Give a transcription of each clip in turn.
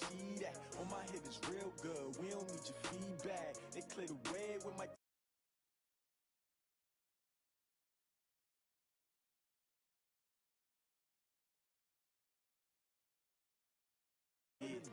see that. On my head is real good, we don't need your feedback. They clear the way with my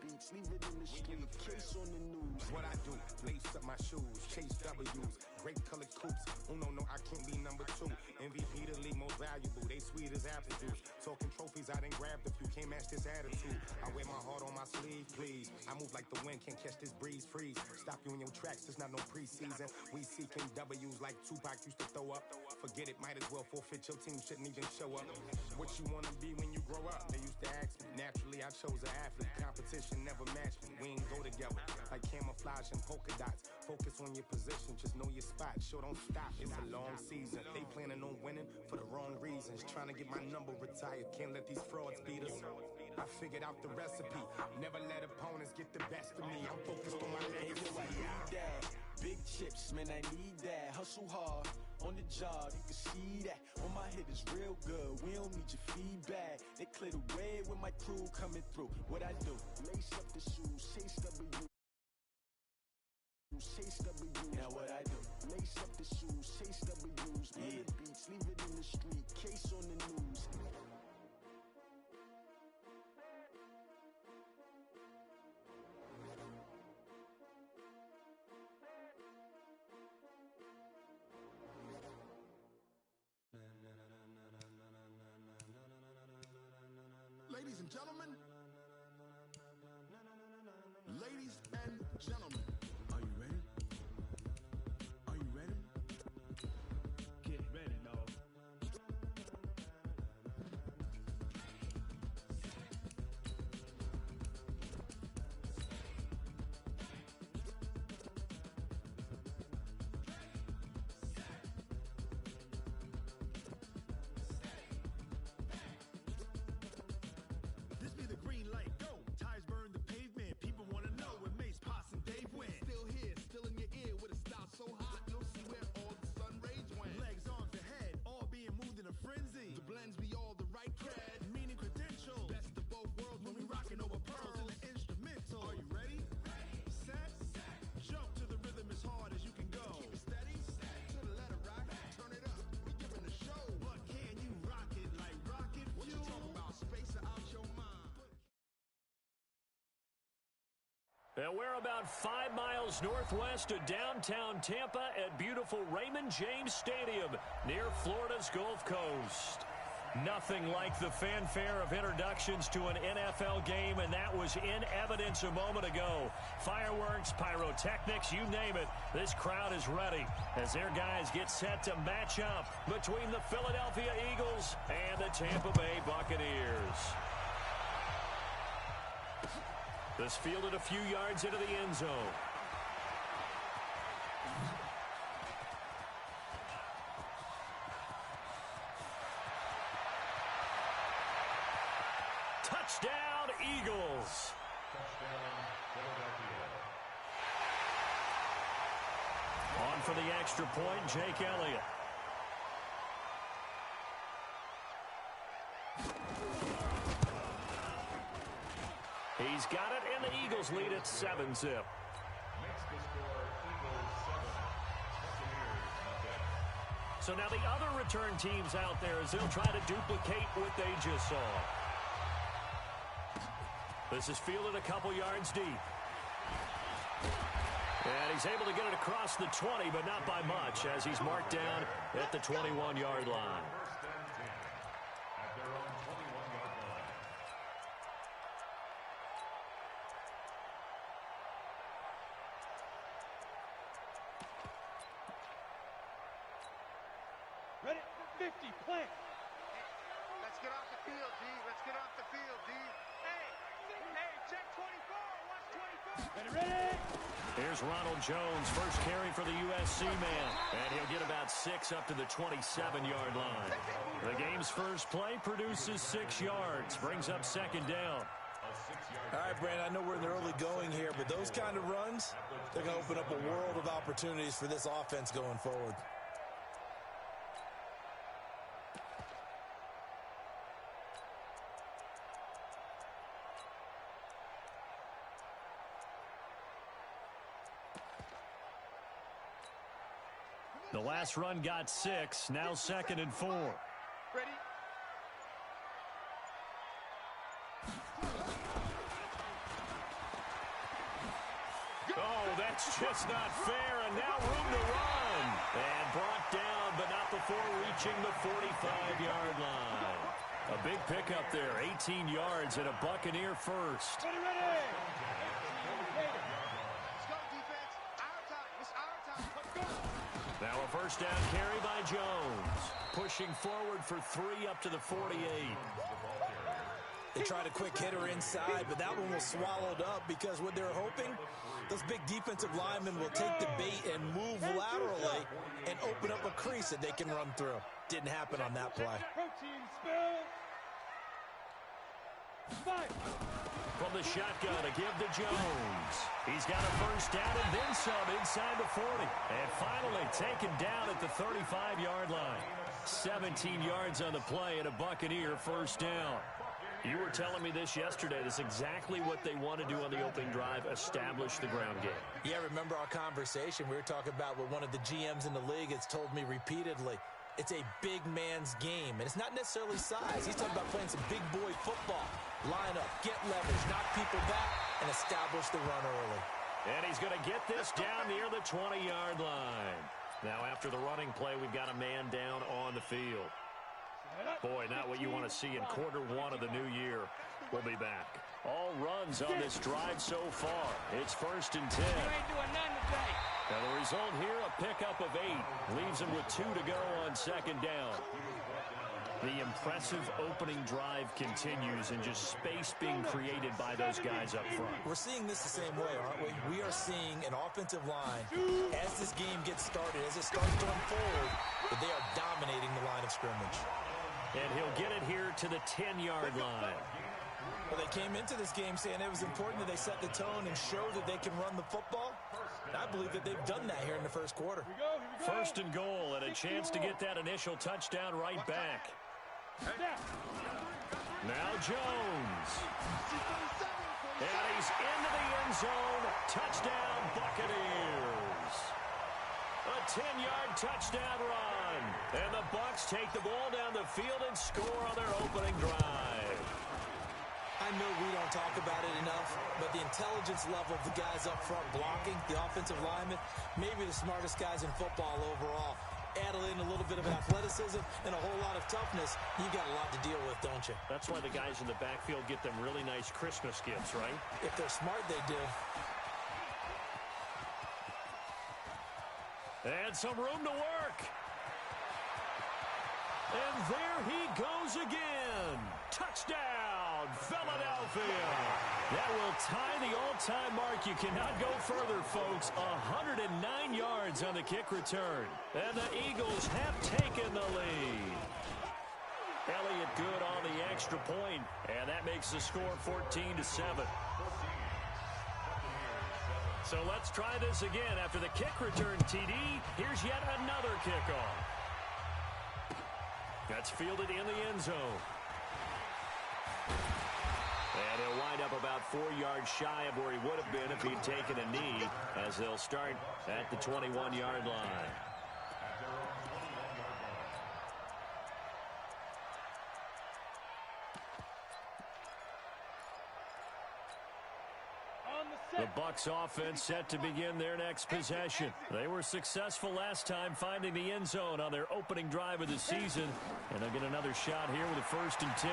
beats, leave it in the street, case on the news. What I do, lace up my shoes, chase W's, great colored coops. Oh no, I can't be number 2. MVP the league, most valuable, they sweet as apple juice. Talking trophies, I done grabbed a few, can't match this attitude. I wear my heart on my sleeve, please. I move like the wind, can't catch this breeze, freeze. Stop you in your tracks, it's not no preseason. We seeking W's like Tupac used to throw up. Forget it, might as well forfeit, your team shouldn't even show up. What you wanna be when you grow up? They used to ask me, naturally I chose an athlete. Competition never matched me, we ain't go together. Like camouflage and polka dots. Focus on your position, just know your spot. Sure, don't stop, it's a long season. They planning on winning for the wrong reasons. Trying to get my number retired, can't let these frauds beat us. I figured out the recipe, never let opponents get the best of me. I'm focused on my legacy. I need that, big chips, man, I need that. Hustle hard, on the job, you can see that. On my head is real good, we don't need your feedback. They clear the way with my crew coming through. What I do, lace up the shoes, chase W. Chase W. Now what I do, lace up the shoes, chase W's, yeah. Beats, leave it in the street, case on the news. Ladies and gentlemen, ladies and gentlemen, are you ready? Are you ready? Get ready, dog. This be the green light, go. Ties burn the pavement. People wanna know when Mace, Pops, and Dave went. Still here, still in your ear with a style so hot, you'll see where all the sun rays went. Legs, arms, the head, all being moved in a frenzy. The blends be all the right cred, meaning credentials. Best of both worlds when we rockin' over pearls in the instrumental. Are you ready? Set, jump to the rhythm as hard as you can go. Keep it steady, to the letter rock, turn it up. We giving the show, but can you rock it like rocket fuel? What you talking about? Space out your mind. And we're about 5 miles northwest of downtown Tampa at beautiful Raymond James Stadium near Florida's Gulf Coast. Nothing like the fanfare of introductions to an NFL game, and that was in evidence a moment ago. Fireworks, pyrotechnics, you name it. This crowd is ready as their guys get set to match up between the Philadelphia Eagles and the Tampa Bay Buccaneers. This fielded a few yards into the end zone. Touchdown, Eagles. On for the extra point, Jake Elliott. He's got it, and the Eagles lead at 7-zip. So now the other return teams out there as they'll try to duplicate what they just saw. This is fielded a couple yards deep. And he's able to get it across the 20, but not by much, as he's marked down at the 21-yard line. Ready? 50, plant. Let's get off the field, D. Let's get off the field, D. Hey, check 24. Watch 24. Ready? Here's Ronald Jones, first carry for the USC man. And he'll get about 6 up to the 27-yard line. The game's first play produces 6 yards, brings up second down. All right, Brandon, I know we're in the early going here, but those kind of runs, they're going to open up a world of opportunities for this offense going forward. The last run got 6, now 2nd and 4. Ready? Oh, that's just not fair, and now room to run. And brought down, but not before reaching the 45-yard line. A big pickup there, 18 yards and a Buccaneer first. Ready. Let's go, defense. Our time. It's our time. Let's go. Now a first down carry by Jones. Pushing forward for 3 up to the 48. They tried a quick hitter inside, but that one was swallowed up because what they're hoping, those big defensive linemen will take the bait and move laterally and open up a crease that they can run through. Didn't happen on that play. Protein spill. Five. From the shotgun to give to Jones. He's got a first down and then some inside the 40. And finally taken down at the 35-yard line. 17 yards on the play and a Buccaneer first down. You were telling me this yesterday. This is exactly what they want to do on the opening drive, establish the ground game. Yeah, remember our conversation? We were talking about what one of the GMs in the league has told me repeatedly. It's a big man's game, and it's not necessarily size. He's talking about playing some big boy football. Line up, get leverage, knock people back, and establish the run early. And he's going to get this down near the 20-yard line. Now, after the running play, we've got a man down on the field. Boy, not what you want to see in quarter 1 of the new year. We'll be back. All runs on this drive so far. It's 1st and 10. You ain't doing nothing today. Now the result here, a pickup of 8. Leaves them with 2 to go on 2nd down. The impressive opening drive continues and just space being created by those guys up front. We're seeing this the same way, aren't we? We are seeing an offensive line, as this game gets started, as it starts to unfold, that they are dominating the line of scrimmage. And he'll get it here to the 10-yard line. Well, they came into this game saying it was important that they set the tone and show that they can run the football. And I believe that they've done that here in the first quarter. Here we go. 1st and goal, and a chance to get that initial touchdown right back. Now Jones. And he's into the end zone. Touchdown, Buccaneers. A 10-yard touchdown run. And the Bucs take the ball down the field and score on their opening drive. I know we don't talk about it enough, but the intelligence level of the guys up front blocking, the offensive linemen, maybe the smartest guys in football overall. Add in a little bit of athleticism and a whole lot of toughness, you got a lot to deal with, don't you? That's why the guys in the backfield get them really nice Christmas gifts, right? If they're smart, they do. And some room to work. And there he goes again. Touchdown, Philadelphia. That will tie the all-time mark. You cannot go further, folks. 109 yards on the kick return. And the Eagles have taken the lead. Elliott good on the extra point, and that makes the score 14-7. So let's try this again. After the kick return TD, here's yet another kickoff. That's fielded in the end zone. And he'll wind up about 4 yards shy of where he would have been if he'd taken a knee, as they'll start at the 21-yard line. The Bucs offense set to begin their next possession. They were successful last time finding the end zone on their opening drive of the season. And they'll get another shot here with a 1st and 10.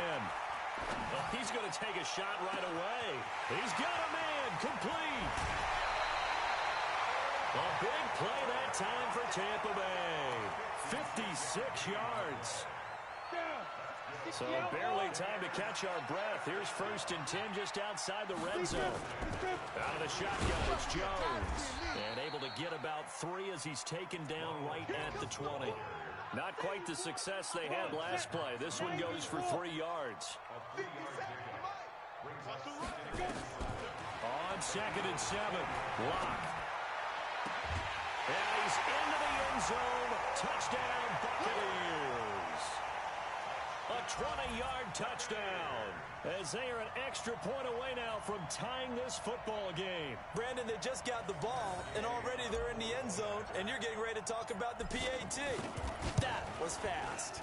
Well, he's going to take a shot right away. He's got a man complete. A big play that time for Tampa Bay. 56 yards. So barely time to catch our breath. Here's 1st and 10 just outside the red zone. Out of the shotgun, it's Jones. And able to get about 3 as he's taken down right at the 20. Not quite the success they had last play. This one goes for 3 yards. On 2nd and 7, Lock. And he's into the end zone. Touchdown, Buccaneers. A 20-yard touchdown. As they are an extra point away now from tying this football game. Brandon, they just got the ball, and already they're in the end zone, and you're getting ready to talk about the PAT. That was fast.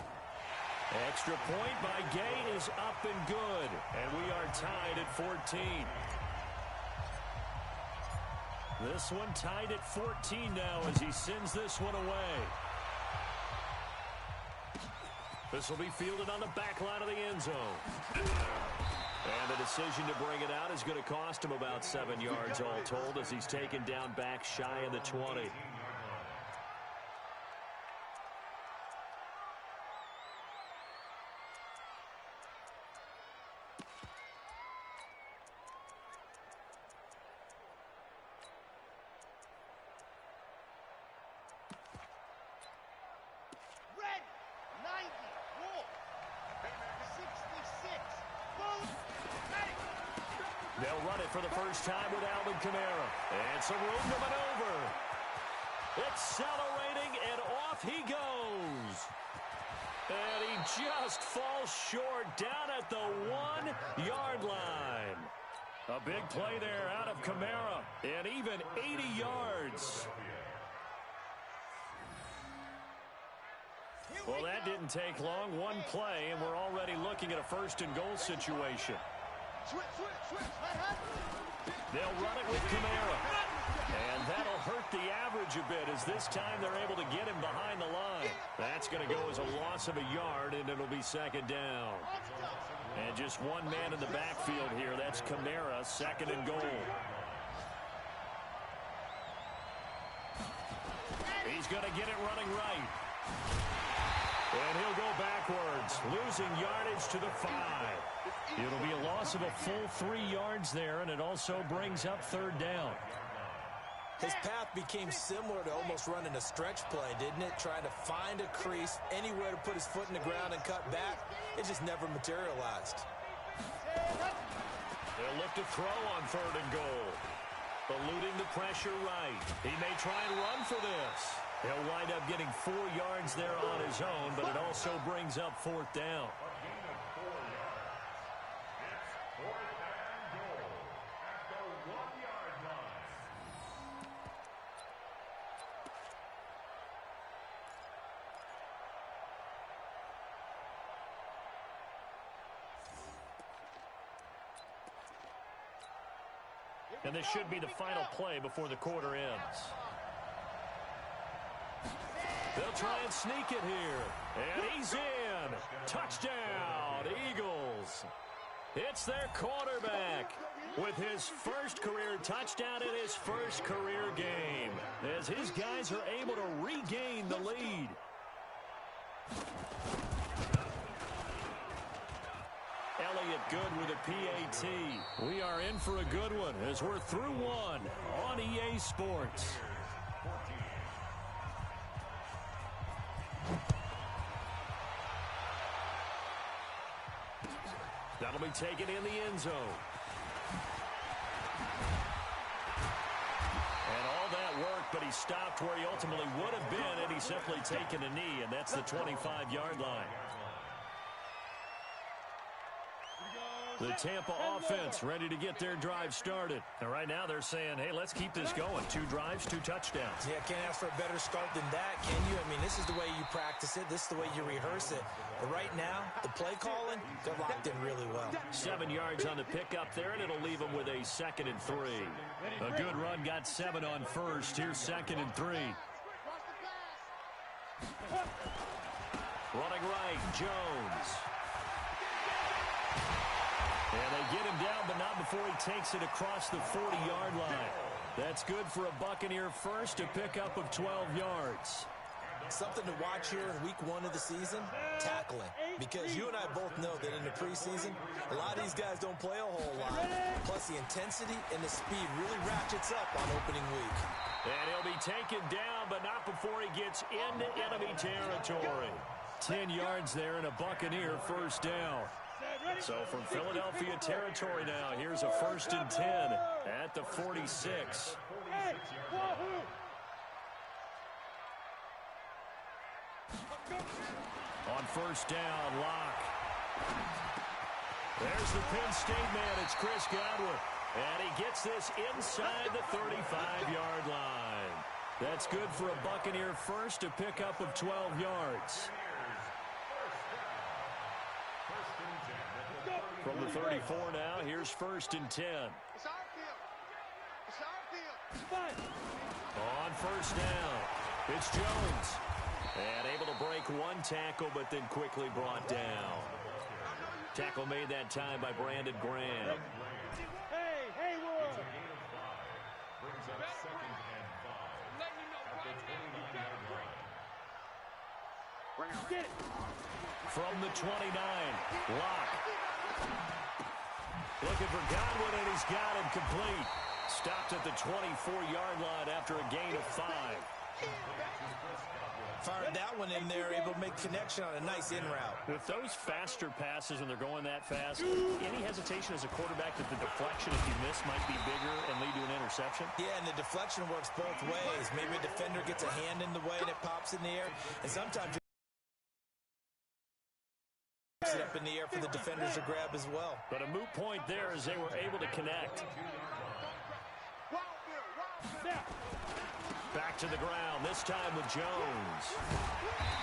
Extra point by Gay is up and good, and we are tied at 14. This one tied at 14 now as he sends this one away. This will be fielded on the back line of the end zone. And the decision to bring it out is going to cost him about 7 yards all told as he's taken down back shy of the 20. They'll run it for the first time with Alvin Kamara. And some room to maneuver. Accelerating, and off he goes. And he just falls short down at the 1-yard line. A big play there out of Kamara. And even 80 yards. Well, that didn't take long. One play, and we're already looking at a first-and-goal situation. They'll run it with Kamara. And that'll hurt the average a bit as this time they're able to get him behind the line. That's going to go as a loss of a yard, and it'll be second down. And just one man in the backfield here. That's Kamara, second and goal. He's going to get it running right. And he'll go backwards, losing yardage to the 5. It'll be a loss of a full 3 yards there, and it also brings up third down. His path became similar to almost running a stretch play, didn't it? Trying to find a crease, anywhere to put his foot in the ground and cut back. It just never materialized. They'll look to throw on third and goal. Eluding the pressure right. He may try and run for this. He'll wind up getting 4 yards there on his own, but it also brings up fourth down. And this should be the final play before the quarter ends. They'll try and sneak it here. And he's in. Touchdown, Eagles. It's their quarterback with his first career touchdown in his first career game, as his guys are able to regain the lead. Elliott good with a PAT. We are in for a good one as we're through one on EA Sports. That'll be taken in the end zone. And all that work, but he stopped where he ultimately would have been had he simply taken a knee, and that's the 25-yard line. The Tampa offense ready to get their drive started. And right now they're saying, hey, let's keep this going. 2 drives, 2 touchdowns. Yeah, can't ask for a better start than that, can you? I mean, this is the way you practice it. This is the way you rehearse it. But right now, the play calling, they're locked in really well. 7 yards on the pickup there, and it'll leave them with a 2nd and 3. A good run got 7 on first. Here's 2nd and 3. Running right, Jones. And they get him down, but not before he takes it across the 40-yard line. That's good for a Buccaneer first, a pickup of 12 yards. Something to watch here in week 1 of the season, tackling. Because you and I both know that in the preseason, a lot of these guys don't play a whole lot. Plus, the intensity and the speed really ratchets up on opening week. And he'll be taken down, but not before he gets into enemy territory. 10 yards there and a Buccaneer first down. So from Philadelphia territory now, here's a 1st and 10 at the 46. On first down, Locke. There's the Penn State man. It's Chris Godwin. And he gets this inside the 35-yard line. That's good for a Buccaneer first, a pickup of 12 yards. From the 34 now, here's 1st and 10. It's our field. It's our field. On 1st down, it's Jones. And able to break one tackle, but then quickly brought down. Tackle made that time by Brandon Graham. Hey, Haywood! Get it! From the 29, Locke. Looking for Godwin, and he's got him complete. Stopped at the 24-yard line after a gain of 5. Fired that one in there, able to make connection on a nice in route. With those faster passes when they're going that fast, any hesitation as a quarterback that the deflection, if you miss, might be bigger and lead to an interception? Yeah, and the deflection works both ways. Maybe a defender gets a hand in the way and it pops in the air, and sometimes it up in the air for the defenders to grab as well. But a moot point there as they were able to connect. Back to the ground, this time with Jones.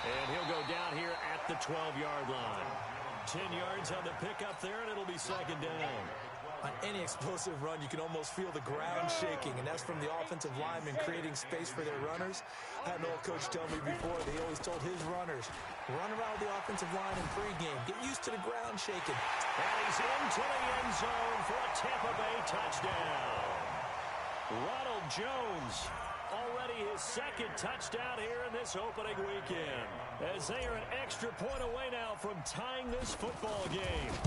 And he'll go down here at the 12-yard line. 10 yards on the pickup there, and it'll be 2nd down. On any explosive run, you can almost feel the ground shaking, and that's from the offensive linemen creating space for their runners. I had an old coach tell me before, they always told his runners, run around the offensive line in pregame. Get used to the ground shaking. And he's into the end zone for a Tampa Bay touchdown. Ronald Jones, already his 2nd touchdown here in this opening weekend, as they are an extra point away now from tying this football game.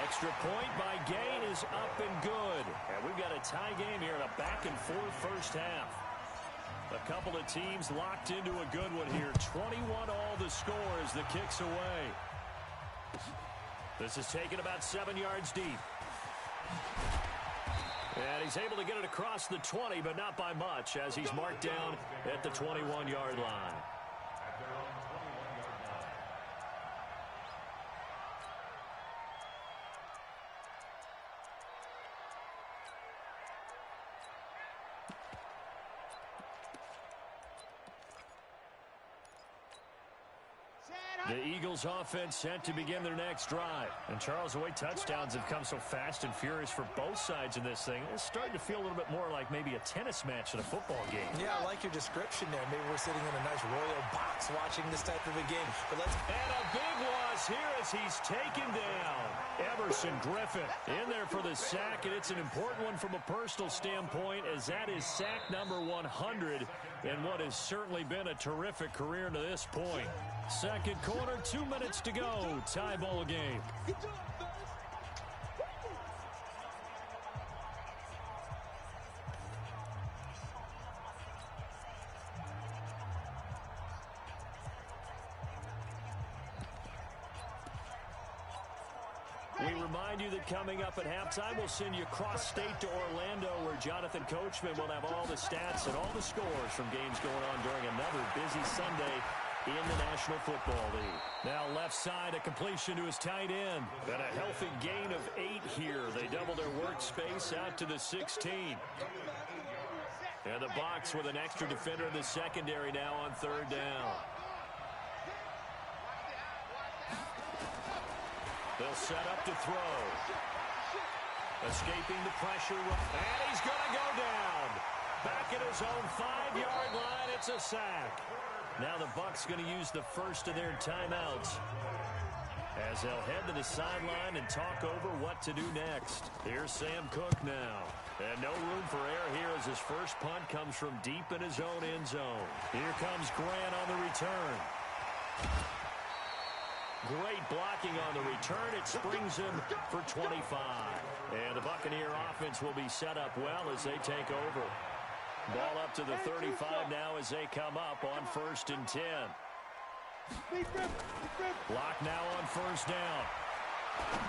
Extra point by Gain is up and good. And we've got a tie game here in a back-and-forth first half. A couple of teams locked into a good one here. 21 all the score as the kick's away. This is taken about 7 yards deep. And he's able to get it across the 20, but not by much, as he's marked down at the 21-yard line. The Eagles offense set to begin their next drive. And Charles, the way touchdowns have come so fast and furious for both sides in this thing, it's starting to feel a little bit more like maybe a tennis match in a football game. Yeah, I like your description there. Maybe we're sitting in a nice royal box watching this type of a game. But let's... And a big loss here as he's taken down. Everson Griffin in there for the sack, and it's an important one from a personal standpoint, as that is sack number 100 in what has certainly been a terrific career to this point. Second quarter, 2 minutes to go. Tie ball game. We remind you that coming up at halftime, we'll send you cross-state to Orlando, where Jonathan Coachman will have all the stats and all the scores from games going on during another busy Sunday in the National Football League. Now left side, a completion to his tight end. And a healthy gain of 8 here. They double their workspace out to the 16. And the box with an extra defender in the secondary now on 3rd down. They'll set up to throw. Escaping the pressure. And he's going to go down. Back at his own 5-yard line. It's a sack. Now the Bucs going to use the first of their timeouts as they'll head to the sideline and talk over what to do next. Here's Sam Cook now. And no room for error here as his first punt comes from deep in his own end zone. Here comes Grant on the return. Great blocking on the return. It springs him for 25. And the Buccaneer offense will be set up well as they take over. Ball up to the 35 now as they come up on 1st and 10. Block now on 1st down.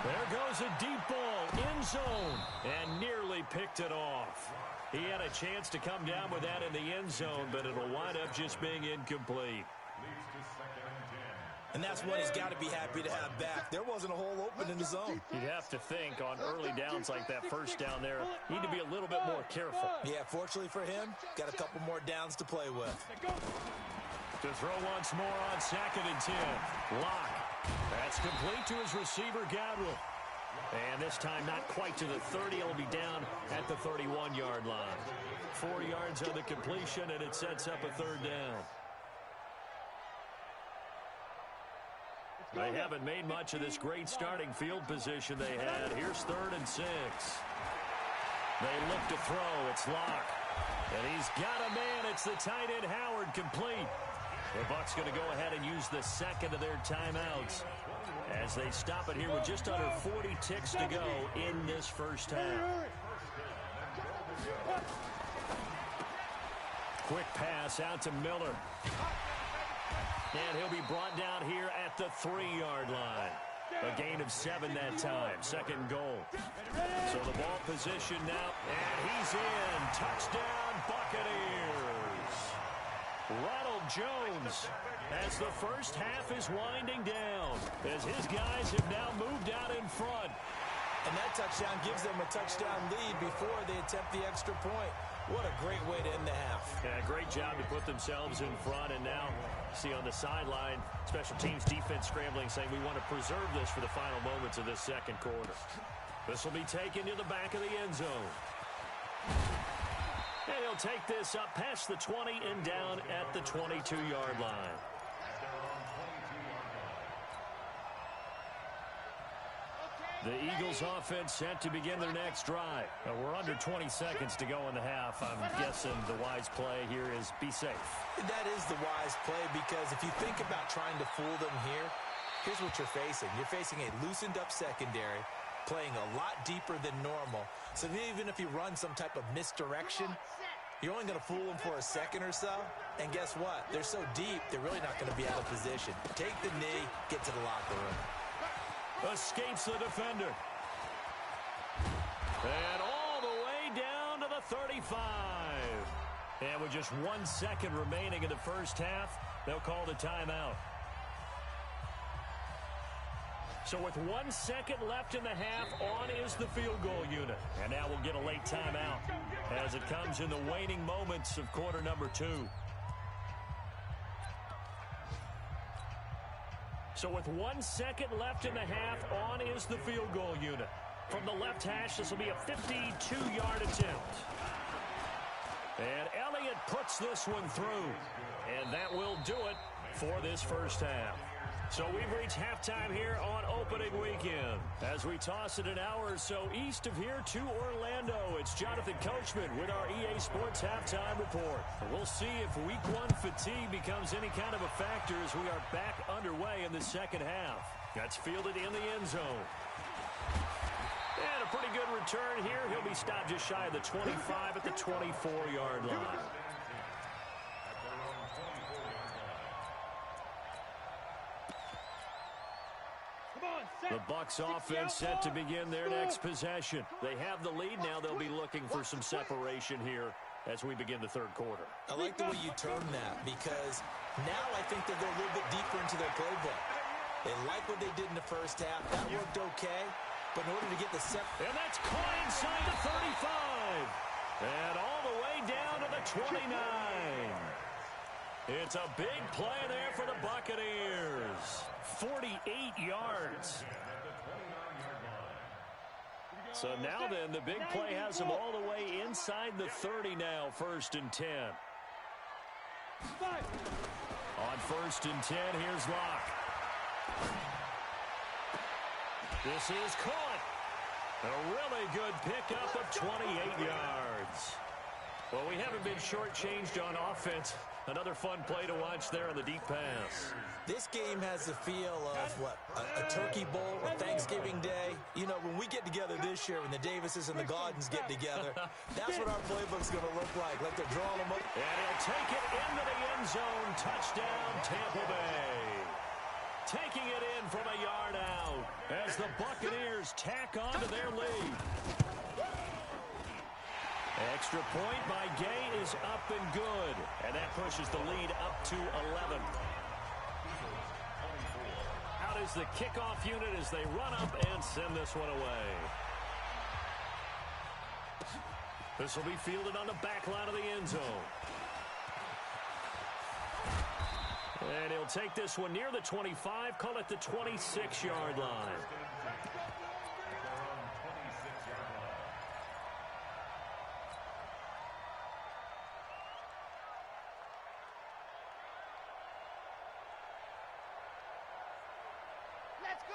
There goes a deep ball, end zone, and nearly picked it off. He had a chance to come down with that in the end zone, but it'll wind up just being incomplete. And that's one he's got to be happy to have back. There wasn't a hole open in the zone. You'd have to think on early downs like that first down there, need to be a little bit more careful. Yeah, fortunately for him, got a couple more downs to play with. To throw once more on 2nd and 10. Locke. That's complete to his receiver, Godwin. And this time not quite to the 30. It'll be down at the 31-yard line. 4 yards on the completion, and it sets up a 3rd down. They haven't made much of this great starting field position they had. Here's 3rd and 6. They look to throw. It's Locke. And he's got a man. It's the tight end, Howard, complete. The Bucs going to go ahead and use the second of their timeouts as they stop it here with just under 40 ticks to go in this first half. Quick pass out to Miller. And he'll be brought down here at the 3-yard line. A gain of 7 that time. 2nd goal. So the ball position now. And he's in. Touchdown, Buccaneers. Ronald Jones as the first half is winding down. As his guys have now moved out in front. And that touchdown gives them a touchdown lead before they attempt the extra point. What a great way to end the half. Yeah, great job to put themselves in front. And now, see on the sideline, special teams defense scrambling, saying we want to preserve this for the final moments of this second quarter. This will be taken to the back of the end zone. And he'll take this up past the 20 and down at the 22-yard line. The Eagles offense set to begin their next drive. We're under 20 seconds to go in the half. I'm guessing the wise play here is be safe. That is the wise play, because if you think about trying to fool them here, here's what you're facing. You're facing a loosened up secondary, playing a lot deeper than normal. So even if you run some type of misdirection, you're only going to fool them for a second or so. And guess what? They're so deep, they're really not going to be out of position. Take the knee, get to the locker room. Escapes the defender. And all the way down to the 35. And with just 1 second remaining in the first half, they'll call the timeout. So with 1 second left in the half, on is the field goal unit. And now we'll get a late timeout as it comes in the waning moments of quarter number 2. So with 1 second left in the half, on is the field goal unit. From the left hash, this will be a 52-yard attempt. And Elliott puts this one through. And that will do it for this first half. So we've reached halftime here on opening weekend. As we toss it an hour or so east of here to Orlando, it's Jonathan Coachman with our EA Sports Halftime Report. We'll see if week 1 fatigue becomes any kind of a factor as we are back underway in the second half. That's fielded in the end zone. And a pretty good return here. He'll be stopped just shy of the 25 at the 24-yard line. The Bucs offense set to begin their next possession. They have the lead now. They'll be looking for some separation here as we begin the third quarter. I like the way you term that, because now I think they go a little bit deeper into their playbook. They like what they did in the first half. That worked okay, but in order to get the set... And that's caught inside the 35. And all the way down to the 29. It's a big play there for the Buccaneers. 48 yards. So now then, the big play has them all the way inside the 30 now, 1st and 10. On 1st and 10, here's Locke. This is caught. A really good pickup of 28 yards. Well, we haven't been shortchanged on offense. Another fun play to watch there on the deep pass. This game has the feel of, what, a turkey bowl, a Thanksgiving day. You know, when we get together this year, when the Davises and the Gaudens get together, that's what our playbook's going to look like. Like they're drawing them up. And he'll take it into the end zone. Touchdown, Tampa Bay. Taking it in from a yard out as the Buccaneers tack on to their lead. Extra point by Gay is up and good. And that pushes the lead up to 11. is the kickoff unit as they run up and send this one away. This will be fielded on the back line of the end zone. And he'll take this one near the 25, call it the 26-yard line.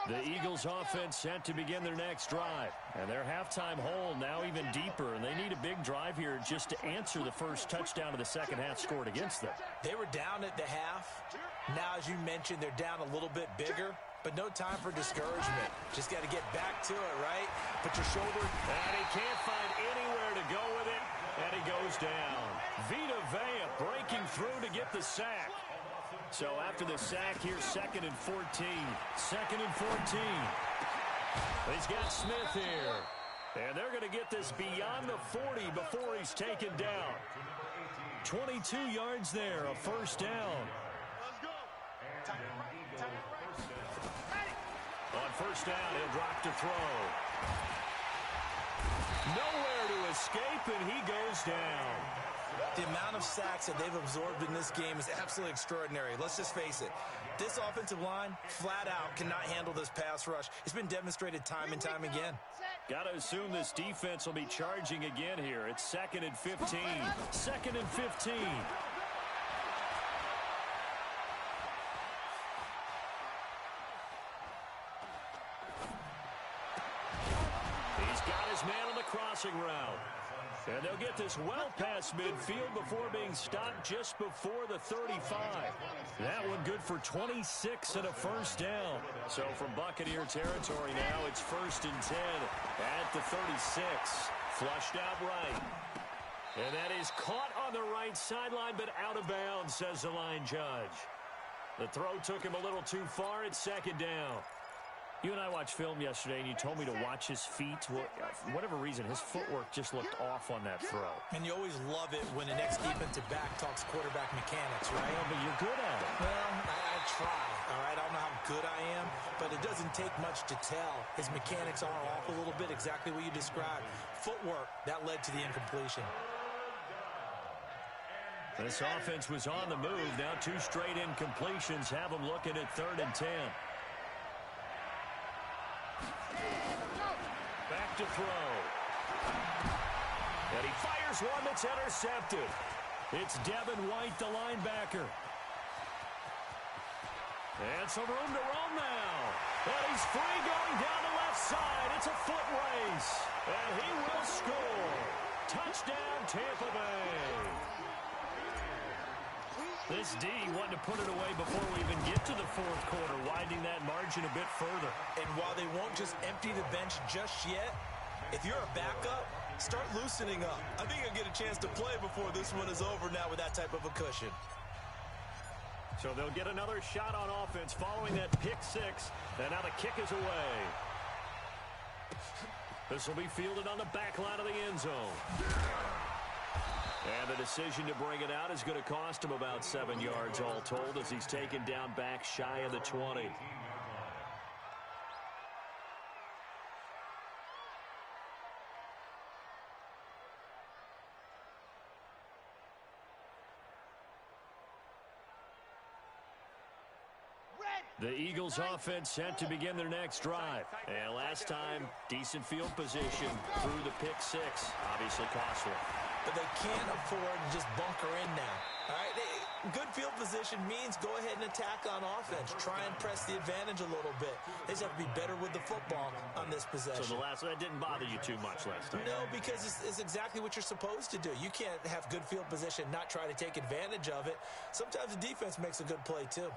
The Eagles offense set to begin their next drive. And their halftime hole now even deeper. And they need a big drive here just to answer the first touchdown of the second half scored against them. They were down at the half. Now, as you mentioned, they're down a little bit bigger. But no time for discouragement. Just got to get back to it, right? Put your shoulder. And he can't find anywhere to go with it. And he goes down. Vita Vea breaking through to get the sack. So after the sack here, 2nd and 14. 2nd and 14. He's got Smith here. And they're going to get this beyond the 40 before he's taken down. 22 yards there, a first down. On first down, he'll drop to throw. Nowhere to escape, and he goes down. The amount of sacks that they've absorbed in this game is absolutely extraordinary. Let's just face it. This offensive line, flat out, cannot handle this pass rush. It's been demonstrated time and time again. Got to assume this defense will be charging again here. It's 2nd and 15. 2nd and 15. He's got his man on the crossing route. And they'll get this well past midfield before being stopped just before the 35. That one good for 26 and a first down. So from Buccaneer territory now, it's 1st and 10 at the 36. Flushed out right. And that is caught on the right sideline, but out of bounds, says the line judge. The throw took him a little too far. It's 2nd down. You and I watched film yesterday, and you told me to watch his feet. Well, for whatever reason, his footwork just looked off on that throw. And you always love it when the next defensive back talks quarterback mechanics, right? Well, but you're good at it. Well, I try, all right? I don't know how good I am, but it doesn't take much to tell. His mechanics are off a little bit, exactly what you described. Footwork, that led to the incompletion. This offense was on the move. Now 2 straight incompletions have them looking at 3rd and 10. Back to throw. And he fires one that's intercepted. It's Devin White, the linebacker. And some room to roam now. And he's free going down the left side. It's a foot race. And he will score. Touchdown, Tampa Bay. This D wanted to put it away before we even get to the 4th quarter, widening that margin a bit further. And while they won't just empty the bench just yet, if you're a backup, start loosening up. I think you'll get a chance to play before this one is over now with that type of a cushion. So they'll get another shot on offense following that pick 6, and now the kick is away. This will be fielded on the back line of the end zone. And the decision to bring it out is going to cost him about 7 yards all told as he's taken down back shy of the 20. The Eagles offense set to begin their next drive. And last time, decent field position through the pick 6. Obviously costly. But they can't afford to just bunker in now. All right, good field position means go ahead and attack on offense. Try and press the advantage a little bit. They just have to be better with the football on this possession. So that didn't bother you too much last time? No, because it's exactly what you're supposed to do. You can't have good field position, not try to take advantage of it. Sometimes the defense makes a good play too.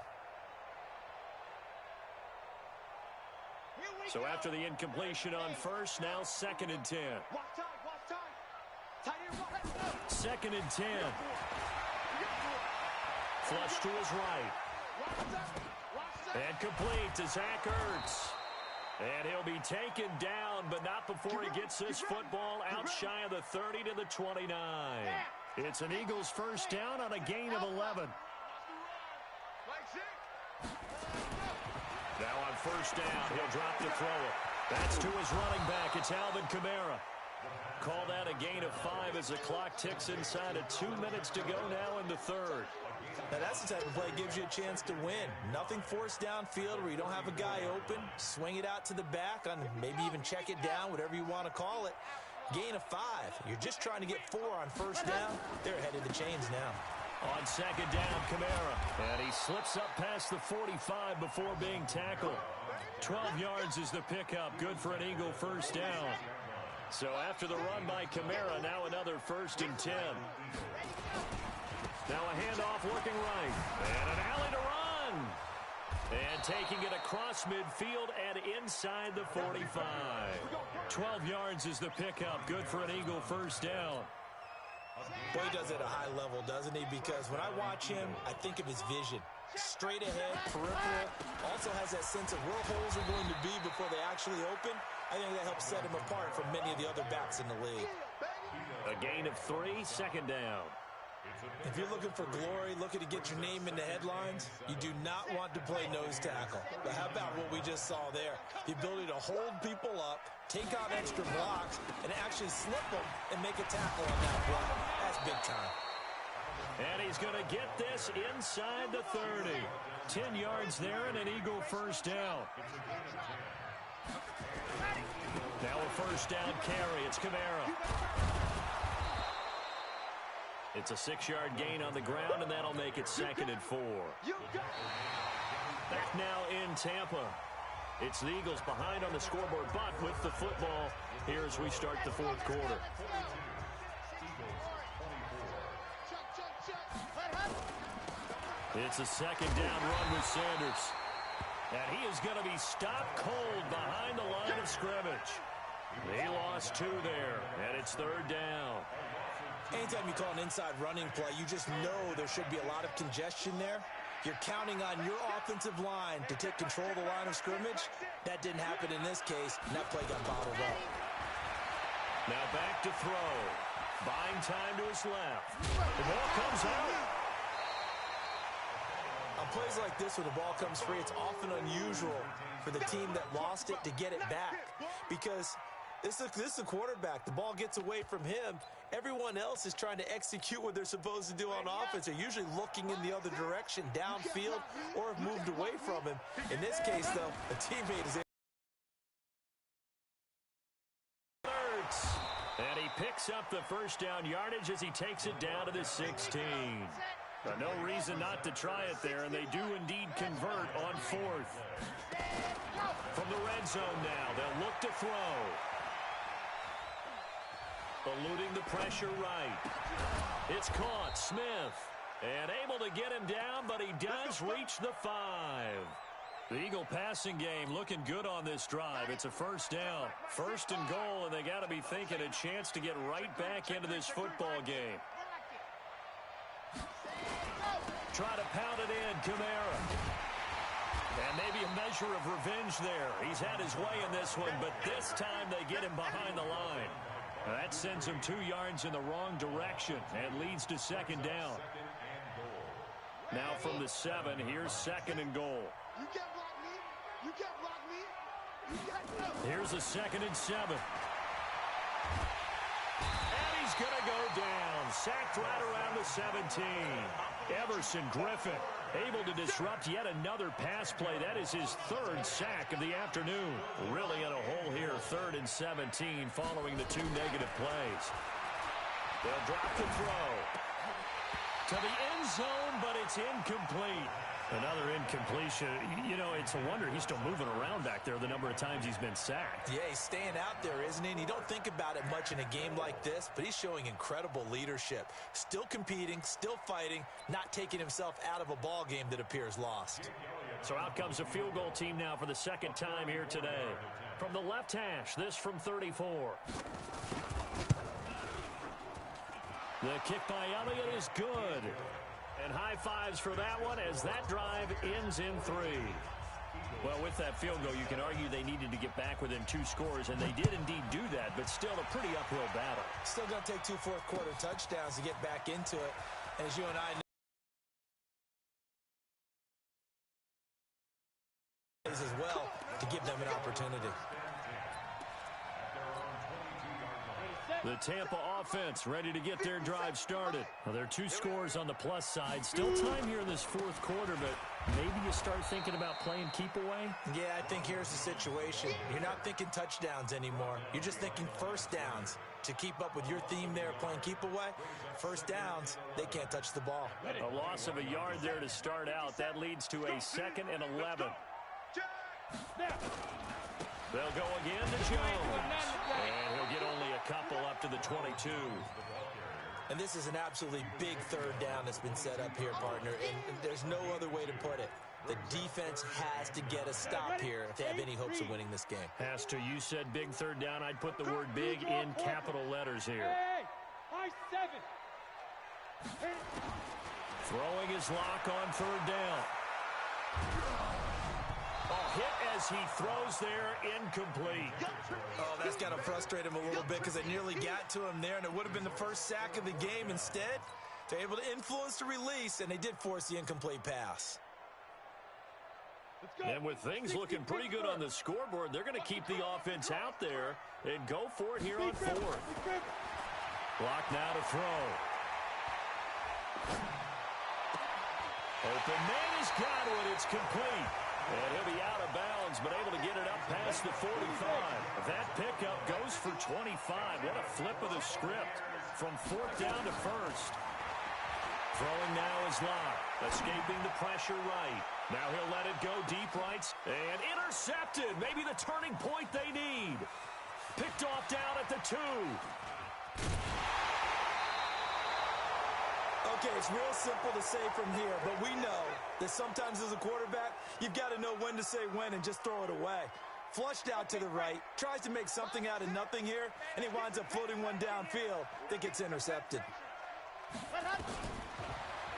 So after the incompletion on first, now 2nd and 10. 2nd and 10. Flush to his right. And complete to Zach Ertz. And he'll be taken down, but not before he gets this football out shy of the 30 to the 29. It's an Eagles first down on a gain of 11. Now on first down, he'll drop to throw it. That's to his running back. It's Alvin Kamara. Call that a gain of 5 as the clock ticks inside of 2 minutes to go now in the third. Now that's the type of play that gives you a chance to win. Nothing forced downfield where you don't have a guy open. Swing it out to the back on maybe even check it down, whatever you want to call it. Gain of 5. You're just trying to get 4 on first down. They're ahead of the chains now. On second down, Kamara. And he slips up past the 45 before being tackled. 12 yards is the pickup. Good for an Eagle first down. So after the run by Kamara, now another 1st and 10. Now a handoff looking right. And an alley to run. And taking it across midfield and inside the 45. 12 yards is the pickup. Good for an Eagle first down. Boy, he does it at a high level, doesn't he? Because when I watch him, I think of his vision. Straight ahead, peripheral. Also has that sense of where holes are going to be before they actually open. I think that helps set him apart from many of the other backs in the league. A gain of 3, second down. If you're looking for glory, looking to get your name in the headlines, you do not want to play nose tackle. But how about what we just saw there? The ability to hold people up, take out extra blocks, and actually slip them and make a tackle on that block. That's big time. And he's going to get this inside the 30. 10 yards there and an Eagle first down. Now a first down carry. It's Kamara. It's a 6-yard gain on the ground, and that'll make it 2nd and 4. Back now in Tampa. It's the Eagles behind on the scoreboard, but with the football here as we start the 4th quarter. It's a 2nd down run with Sanders. And he is going to be stopped cold behind the line of scrimmage. He lost 2 there, and it's 3rd down. Anytime you call an inside running play, you just know there should be a lot of congestion there. You're counting on your offensive line to take control of the line of scrimmage. That didn't happen in this case, and that play got bottled up. Now back to throw. Buying time to his left. The ball comes out. On plays like this where the ball comes free, it's often unusual for the team that lost it to get it back. Because this is a quarterback. The ball gets away from him. Everyone else is trying to execute what they're supposed to do on offense. They're usually looking in the other direction, downfield, or have moved away from him. In this case, though, a teammate is able. And he picks up the first down yardage as he takes it down to the 16. But no reason not to try it there, and they do indeed convert on 4th. From the red zone now, they'll look to throw. Eluding the pressure right. It's caught. Smith. And able to get him down, but he does reach the 5. The Eagle passing game looking good on this drive. It's a first down. 1st and goal, and they got to be thinking a chance to get right back into this football game. Try to pound it in, Kamara. And maybe a measure of revenge there. He's had his way in this one, but this time they get him behind the line. That sends him 2 yards in the wrong direction and leads to 2nd down. Now from the 7, here's 2nd and goal. You can't block me. You can't block me. You can't. Here's a 2nd and 7. And he's going to go down. Sacked right around the 17. Everson Griffin able to disrupt yet another pass play. That is his 3rd sack of the afternoon. Really in a hole here, 3rd and 17 following the 2 negative plays. They'll drop the throw to the end zone, but it's incomplete. Another incompletion. You know, it's a wonder he's still moving around back there the number of times he's been sacked. Yeah, he's staying out there, isn't he? And you don't think about it much in a game like this, but he's showing incredible leadership. Still competing, still fighting, not taking himself out of a ball game that appears lost. So out comes a field goal team now for the 2nd time here today. From the left hash, this from 34. The kick by Elliott is good. And high fives for that one as that drive ends in 3. Well, with that field goal, you can argue they needed to get back within 2 scores, and they did indeed do that, but still a pretty uphill battle. Still going to take 2 fourth-quarter touchdowns to get back into it. And as you and I know, as opportunity. The Tampa offense ready to get their drive started. Well, there are 2 scores on the plus side. Still time here in this fourth quarter, but maybe you start thinking about playing keep away? Yeah, I think here's the situation. You're not thinking touchdowns anymore. You're just thinking first downs. To keep up with your theme there, playing keep away, first downs, they can't touch the ball. A loss of a yard there to start out. That leads to a 2nd and 11. They'll go again to Jones. And he'll get only a couple up to the 22. And this is an absolutely big third down that's been set up here, partner. And there's no other way to put it. The defense has to get a stop here if they have any hopes of winning this game. Has to. You said big third down. I'd put the word big in capital letters here. Throwing his lock on third down. Hit as he throws there, incomplete. Oh, that's got to frustrate him a little bit because they nearly got to him there, and it would have been the first sack of the game. Instead, they're able to influence the release, and they did force the incomplete pass. And with things looking pretty good on the scoreboard, they're going to keep the offense out there and go for it here on 4th. Block now to throw. Open man has got it. It's complete. And he'll be out of bounds, but able to get it up past the 45. That pickup goes for 25. What a flip of the script from 4th down to 1st. Throwing now is Locke, escaping the pressure right. Now he'll let it go deep right, and intercepted. Maybe the turning point they need. Picked off down at the 2. Okay, it's real simple to say from here, but we know that sometimes as a quarterback, you've got to know when to say when and just throw it away. Flushed out to the right, tries to make something out of nothing here, and he winds up floating one downfield that gets intercepted.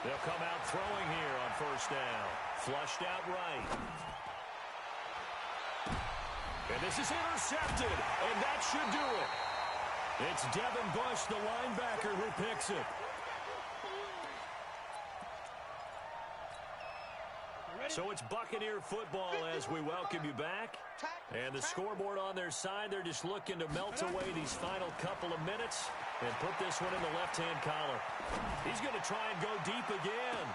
They'll come out throwing here on 1st down. Flushed out right. And this is intercepted, and that should do it. It's Devin Bush, the linebacker, who picks it. So it's Buccaneer football as we welcome you back. And the scoreboard on their side, they're just looking to melt away these final couple of minutes and put this one in the left-hand collar. He's going to try and go deep again.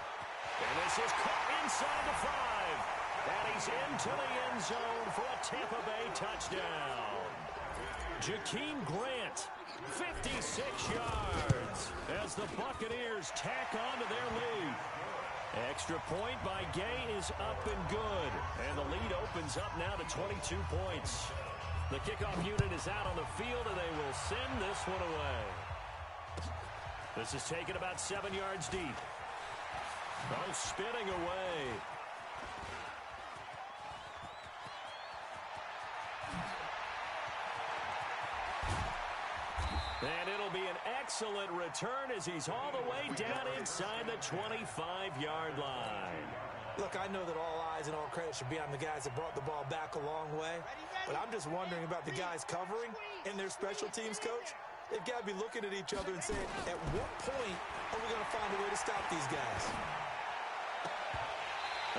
And this is caught inside the 5. And he's into the end zone for a Tampa Bay touchdown. Jakeem Grant, 56 yards as the Buccaneers tack on to their lead. Extra point by Gay is up and good. And the lead opens up now to 22 points. The kickoff unit is out on the field, and they will send this one away. This is taken about 7 yards deep. Oh, spinning away. And it'll be an excellent return as he's all the way down inside the 25-yard line. Look, I know that all eyes and all credit should be on the guys that brought the ball back a long way, but I'm just wondering about the guys covering and their special teams coach. They've got to be looking at each other and saying, at what point are we going to find a way to stop these guys?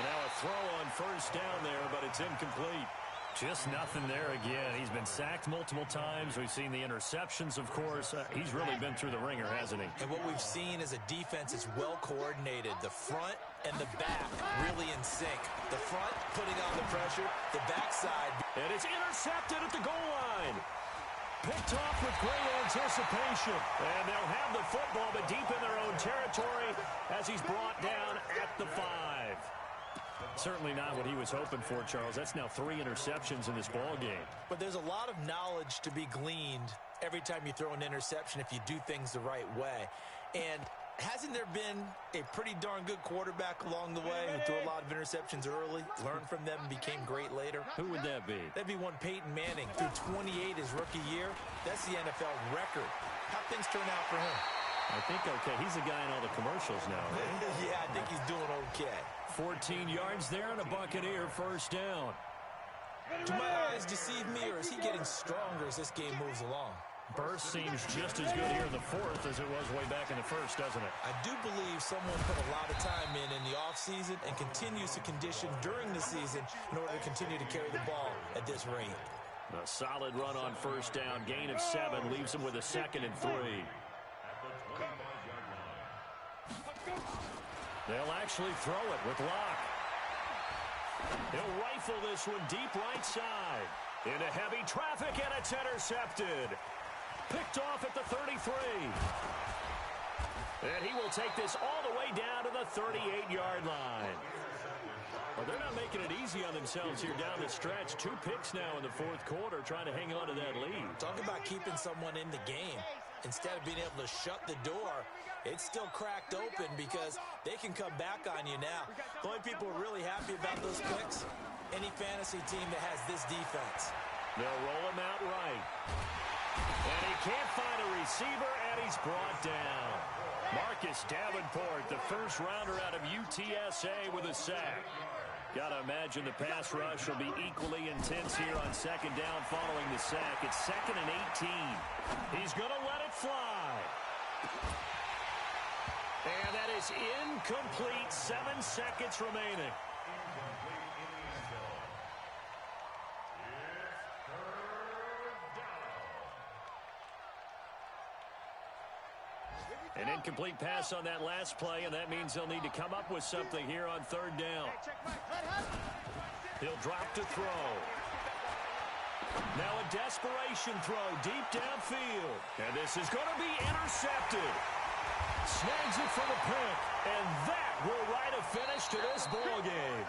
And now a throw on 1st down there, but it's incomplete. Just nothing there again. He's been sacked multiple times. We've seen the interceptions, of course. He's really been through the ringer, hasn't he? And what we've seen is a defense that's well coordinated. The front and the back really in sync. The front putting on the pressure, the backside. And it's intercepted at the goal line. Picked off with great anticipation. And they'll have the football, but deep in their own territory as he's brought down at the 5. Certainly not what he was hoping for, Charles. That's now 3 interceptions in this ball game. But there's a lot of knowledge to be gleaned every time you throw an interception if you do things the right way. And hasn't there been a pretty darn good quarterback along the way who threw a lot of interceptions early, learned from them, and became great later? Who would that be? That'd be one Peyton Manning. Threw 28 his rookie year. That's the NFL record. How'd things turn out for him? I think okay. He's the guy in all the commercials now, right? Yeah, I think he's doing okay. 14 yards there and a Buccaneer 1st down. Do my eyes deceive me, or is he getting stronger as this game moves along? Burst seems just as good here in the fourth as it was way back in the first, doesn't it? I do believe someone put a lot of time in the offseason and continues to condition during the season in order to continue to carry the ball at this rate. A solid run on first down. Gain of 7 leaves him with a 2nd and 3. They'll actually throw it with Locke. He'll rifle this one deep right side. Into heavy traffic, and it's intercepted. Picked off at the 33. And he will take this all the way down to the 38-yard line. Well, they're not making it easy on themselves here down the stretch. 2 picks now in the fourth quarter, trying to hang on to that lead. Talk about keeping someone in the game. Instead of being able to shut the door, it's still cracked open because they can come back on you now. The only people who are really happy about those picks, any fantasy team that has this defense. They'll roll him out right. And he can't find a receiver, and he's brought down. Marcus Davenport, the first rounder out of UTSA with a sack. Got to imagine the pass rush will be equally intense here on 2nd down following the sack. It's 2nd and 18. He's going to let it fly. And that is incomplete. 7 seconds remaining. An incomplete pass on that last play, and that means they'll need to come up with something here on 3rd down. He'll drop to throw. Now a desperation throw deep downfield. And this is going to be intercepted. Snags it for the pick, and that will write a finish to this ball game.